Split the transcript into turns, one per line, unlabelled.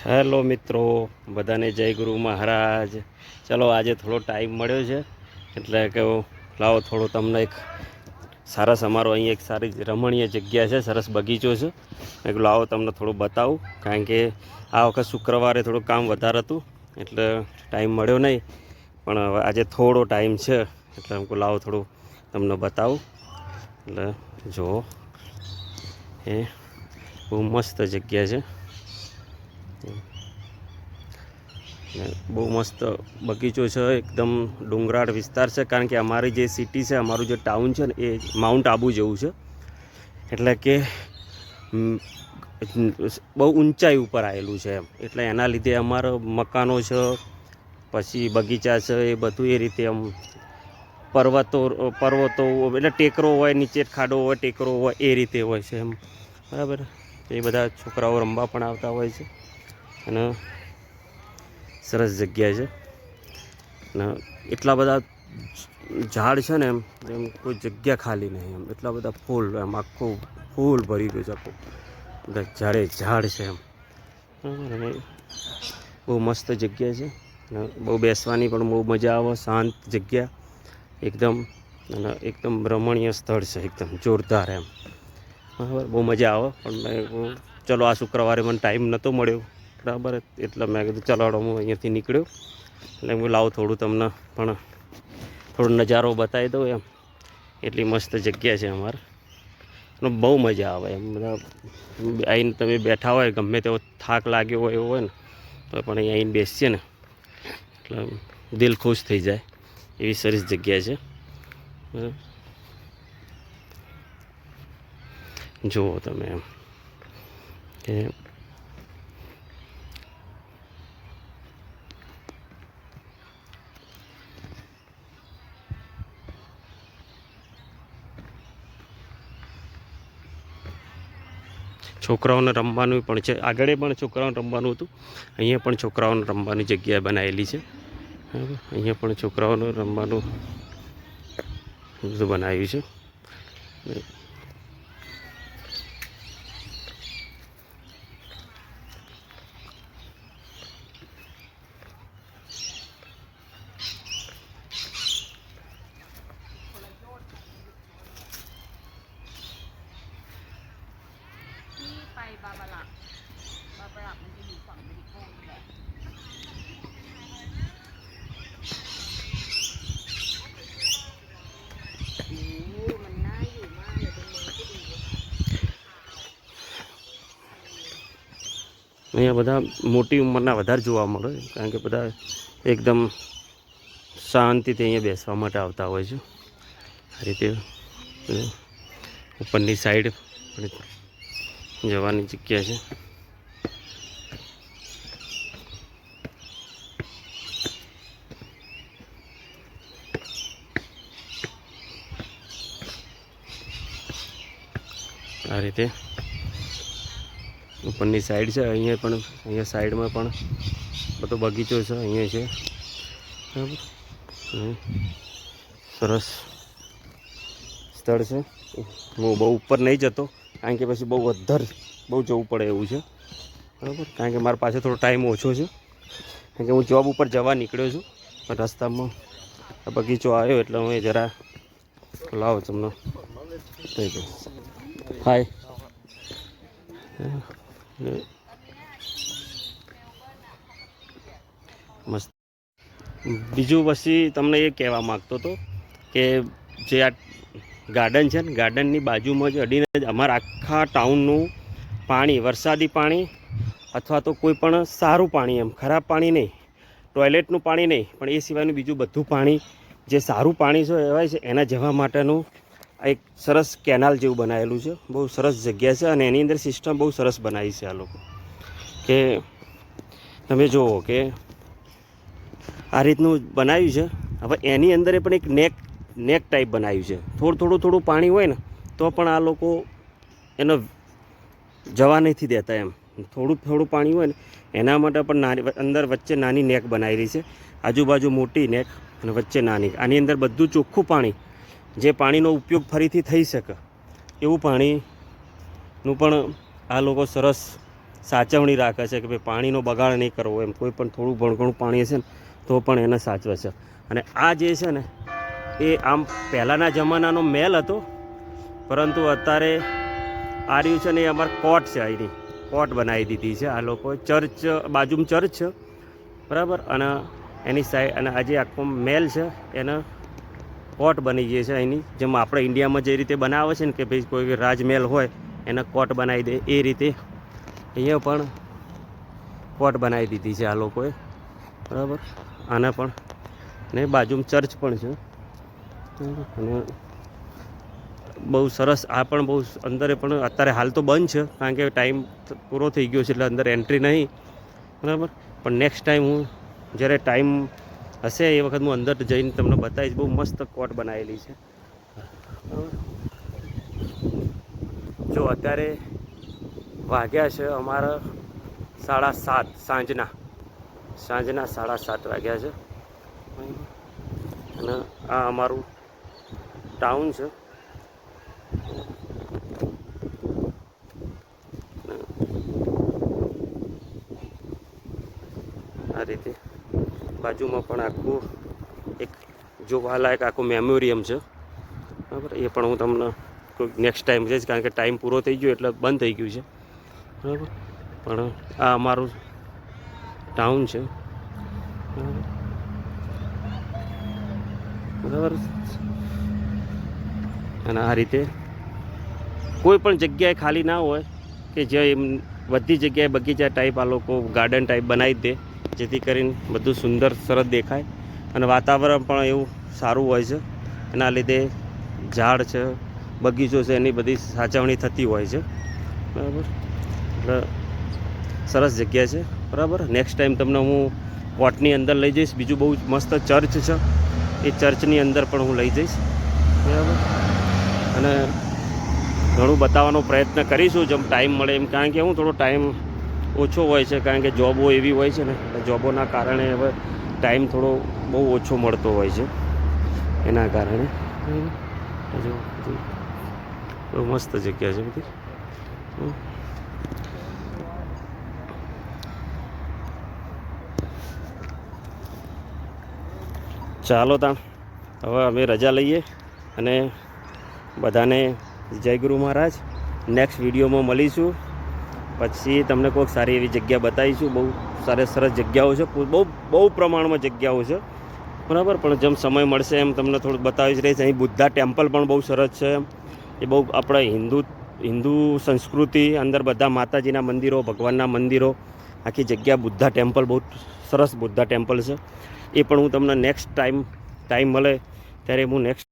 Hello મિત્રો, બધાને જય ગુરુ મહારાજ। ચલો આજે થોડો ટાઈમ મળ્યો છે એટલે કે લાવો થોડો તમને એક સરસ અમારો અહીં એક સારી રમણીય જગ્યા છે, સરસ બગીચો છે। એક લાવો તમને થોડું બતાવું, કારણ કે આ વખત શુક્રવારે થોડું કામ વધારે હતું એટલે ટાઈમ મળ્યો નહીં, પણ હવે આજે થોડો ટાઈમ છે એટલે હું લાવો થોડું તમને બતાવું। એટલે જુઓ, એ બહુ મસ્ત જગ્યા છે, બહુ મસ્ત બગીચો છે। એકદમ ડુંગરાળ વિસ્તાર છે, કારણ કે અમારી જે સિટી છે, અમારું જે ટાઉન છે ને એ માઉન્ટ આબુ જેવું છે, એટલે કે બહુ ઊંચાઈ ઉપર આવેલું છે એમ, એટલે એના લીધે અમારા મકાનો છે, પછી બગીચા છે, એ બધું એ રીતે આમ પર્વતો એટલે ટેકરો હોય, નીચે ખાડો હોય, ટેકરો હોય, એ રીતે હોય છે એમ, બરાબર। એ બધા છોકરાઓ રમવા પણ આવતા હોય છે અને સરસ જગ્યા છે। અને એટલા બધા ઝાડ છે ને એમ કોઈ જગ્યા ખાલી નહીં, એમ એટલા બધા ફૂલ, એમ આખું ફૂલ ભરી ગયું છે, આખું બધા ઝાડ છે એમ, અને બહુ મસ્ત જગ્યા છે અને બહુ બેસવાની પણ બહુ મજા આવે, શાંત જગ્યા એકદમ, અને એકદમ રમણીય સ્થળ છે, એકદમ જોરદાર એમ, બરાબર। બહુ મજા આવે, પણ ચલો આ શુક્રવારે મને ટાઈમ નહોતો મળ્યો, બરાબર, એટલે મેં કીધું ચલાડો હું અહીંયાથી નીકળ્યો, એટલે હું લાવું થોડું તમને પણ થોડો નજારો બતાવી દઉં એમ, એટલી મસ્ત જગ્યા છે અમારે, અને બહુ મજા આવે એમ। બધા આવીને તમે બેઠા હોય, ગમે તેવો થાક લાગ્યો હોય એવો હોય ને તો પણ અહીં આવીને બેસીએ ને એટલે દિલ ખુશ થઈ જાય, એવી સરસ જગ્યા છે, બરાબર। જુઓ તમે એમ કે છોકરાઓને રમવાનું પણ છે, આગળ પણ છોકરાઓને રમવાનું હતું, અહીંયા પણ છોકરાઓને રમવાની જગ્યા બનાવેલી છે, બરાબર। અહીંયા પણ છોકરાઓને રમવાનું બધું બનાવ્યું છે। અહીંયા બધા મોટી ઉંમરના વધારે જોવા મળે, કારણ કે બધા એકદમ શાંતિથી અહીંયા બેસવા માટે આવતા હોય છે, આ રીતે ઉપરની સાઈડ જવાની જગ્યા છે। આ રીતે ઉપરની સાઈડ છે, અહીંયા પણ, અહીંયા સાઈડમાં પણ બધો બગીચો છે, અહીંયા છે, બરાબર। સરસ સ્થળ છે। હું બહુ ઉપર નહીં જતો, કારણ કે પછી બહુ જવું પડે એવું છે, બરાબર, કારણ કે મારા પાસે થોડો ટાઈમ ઓછો છે, કારણ કે હું જોબ ઉપર જવા નીકળ્યો છું, પણ રસ્તામાં બગીચો આવ્યો એટલે હું જરા લાવો તમને થઈ ગયો। હાય, મસ્ત। બીજું પછી તમને એ કહેવા માગતો હતો કે જે આ ગાર્ડન છે ને, ગાર્ડનની બાજુમાં જ અડીને જ અમારા આખા ટાઉનનું પાણી, વરસાદી પાણી અથવા તો કોઈ પણ સારું પાણી, એમ ખરાબ પાણી નહીં, ટોયલેટનું પાણી નહીં, પણ એ સિવાયનું બીજું બધું પાણી, જે સારું પાણી છે એવાય છે, એના જવા માટેનું એક સરસ કેનાલ જેવું બનાવેલું છે, બહુ સરસ જગ્યા છે, અને એની અંદર સિસ્ટમ બહુ સરસ બનાવી છે આ લોકો, કે તમે જુઓ કે આ રીતનું બનાવ્યું છે। હવે એની અંદર પણ એક નેક ટાઈપ બનાવ્યું છે, થોડું પાણી હોય ને તો પણ આ લોકો એનો જવા નથી દેતા એમ, થોડું પાણી હોય ને એના માટે પણ અંદર વચ્ચે નાની નેક બનાવેલી છે, આજુબાજુ મોટી નેક અને વચ્ચે નાની, આની અંદર બધું ચોખ્ખું પાણી, જે પાણીનો ઉપયોગ ફરીથી થઈ શકે એવું પાણીનું પણ આ લોકો સરસ સાચવણી રાખે છે કે ભાઈ પાણીનો બગાડ નહીં કરવો એમ. કોઈ પણ થોડું ઘણું પાણી હશે ને તો પણ એને સાચવે છે. અને આ જે છે ને એ આમ પહેલાંના જમાનાનો મહેલ હતો, પરંતુ અત્યારે આ રહ્યું છે ને એ અમારે કોટ છે. અહીંની કોટ બનાવી દીધી છે આ લોકોએ. ચર્ચ બાજુમાં ચર્ચ છે બરાબર, અને એની સાઈડ અને આજે આખો મહેલ છે એને કોટ બની ગઈ છે અહીંની. જેમ આપણે ઇન્ડિયામાં જે રીતે બનાવે છે ને કે ભાઈ કોઈ રાજમહેલ હોય એને કોટ બનાવી દે, એ રીતે અહીંયા પણ કોટ બનાવી દીધી છે આ લોકોએ બરાબર. આને પણ ને બાજુમાં ચર્ચ પણ છે અને બહુ સરસ. આ પણ બહુ અંદરે પણ અત્યારે હાલ તો બંધ છે કારણ કે ટાઈમ પૂરો થઈ ગયો છે એટલે અંદર એન્ટ્રી નહીં બરાબર. પણ નેક્સ્ટ ટાઈમ હું જ્યારે ટાઈમ હશે એ વખત હું અંદર જઈને તમને બતાવીશ. બહુ મસ્ત કોટ બનાવેલી છે બરાબર. જો અત્યારે વાગ્યા છે અમારા 7:30 સાંજના 7:30 વાગ્યા છે અને આ અમારું ટાઉન છે. આ રીતે બાજુમાં પણ આખું એક જોવાલાયક આખું મેમોરિયમ છે બરાબર. એ પણ હું તમને કોઈ નેક્સ્ટ ટાઈમ કહીશ કારણ કે ટાઈમ પૂરો થઈ ગયો એટલે બંધ થઈ ગયું છે બરાબર. પણ આ અમારું ટાઉન છે બરાબર. અને આ રીતે કોઈ પણ જગ્યાએ ખાલી ના હોય કે જે એમ બધી જગ્યાએ બગીચા ટાઈપ આ લોકો ગાર્ડન ટાઈપ બનાવી દે, જેથી કરીને બધું સુંદર સરસ દેખાય અને વાતાવરણ પણ એવું સારું હોય છે. એના લીધે ઝાડ છે, બગીચો છે, એની બધી સાચવણી થતી હોય છે બરાબર. એટલે સરસ જગ્યા છે બરાબર. નેક્સ્ટ ટાઈમ તમને હું કોટની અંદર લઈ જઈશ. બીજું બહુ મસ્ત ચર્ચ છે, એ ચર્ચની અંદર પણ હું લઈ જઈશ બરાબર. અને ઘણું બતાવવાનો પ્રયત્ન કરીશું જેમ ટાઈમ મળે એમ, કારણ કે હું થોડો ટાઈમ ઓછો હોય છે કારણ કે જોબો એવી હોય છે ને, જોબોના કારણે હવે ટાઈમ થોડો બહુ ઓછો મળતો હોય છે એના કારણે. બહુ મસ્ત જગ્યા છે બધી. ચાલો તાણ હવે અમે રજા લઈએ અને બધાને જય ગુરુ મહારાજ. નેક્સ્ટ વિડીયોમાં મળીશું. પછી તમને કોઈક સારી એવી જગ્યા બતાવીશું. બહુ સરસ જગ્યાઓ છે, બહુ પ્રમાણમાં જગ્યાઓ છે બરાબર. પણ જેમ સમય મળશે એમ તમને થોડુંક બતાવી જ રહીશ. અહીં બુદ્ધા ટેમ્પલ પણ બહુ સરસ છે. એ બહુ આપણા હિન્દુ સંસ્કૃતિ અંદર બધા માતાજીના મંદિરો, ભગવાનના મંદિરો, આખી જગ્યા બુદ્ધા ટેમ્પલ બહુ સરસ બુદ્ધા ટેમ્પલ છે. એ પણ હું તમને નેક્સ્ટ ટાઈમ મળે ત્યારે હું નેક્સ્ટ